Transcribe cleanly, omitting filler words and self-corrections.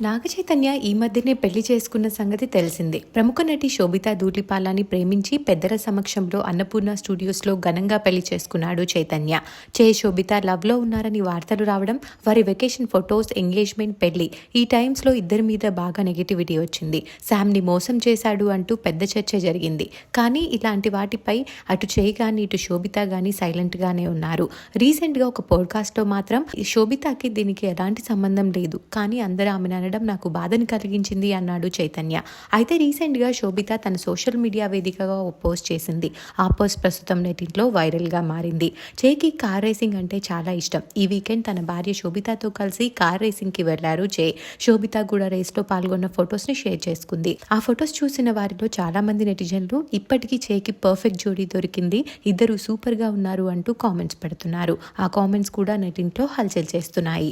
నాగ చైతన్య ఈ మధ్యనే పెళ్లి చేసుకున్న సంగతి తెలిసిందే. ప్రముఖ నటి శోభితా ధూళిపాలని ప్రేమించి పెద్దల సమక్షంలో అన్నపూర్ణ స్టూడియోస్లో ఘనంగా పెళ్లి చేసుకున్నాడు చైతన్య. శోభిత లవ్లో ఉన్నారని వార్తలు రావడం, వారి వెకేషన్ ఫొటోస్, ఎంగేజ్మెంట్, పెళ్లి ఈ టైమ్స్లో ఇద్దరి మీద బాగా నెగిటివిటీ వచ్చింది. శామ్ని మోసం చేశాడు అంటూ పెద్ద చర్చ జరిగింది. కానీ ఇలాంటి వాటిపై అటు చేయి కానీ ఇటు శోభిత కానీ సైలెంట్గానే ఉన్నారు. రీసెంట్గా ఒక పోడ్కాస్ట్లో మాత్రం శోభితాకి దీనికి ఎలాంటి సంబంధం లేదు, కానీ అందరూ ఆమెను అనడం నాకు బాధను కలిగించింది అన్నాడు చైతన్య. అయితే రీసెంట్గా శోభిత తన సోషల్ మీడియా వేదికగా ఓ పోస్ట్ చేసింది. ఆ పోస్ట్ ప్రస్తుతం నెట్టింట్లో వైరల్గా మారింది. చేకి కార్ రేసింగ్ అంటే చాలా ఇష్టం. ఈ వీకెండ్ తన భార్య శోభితతో కలిసి కార్ రేసింగ్కి వెళ్లారు జే. శోభిత కూడా రేస్లో పాల్గొన్న ఫొటోస్ని షేర్ చేసుకుంది. ఆ ఫొటోస్ చూసిన వారిలో చాలా మంది నెటిజన్లు ఇప్పటికీ చేకి పర్ఫెక్ట్ జోడీ దొరికింది, ఇద్దరు సూపర్గా ఉన్నారు అంటూ కామెంట్స్ పెడుతున్నారు. ఆ కామెంట్స్ కూడా నెట్టింట్లో హల్చల్ చేస్తున్నాయి.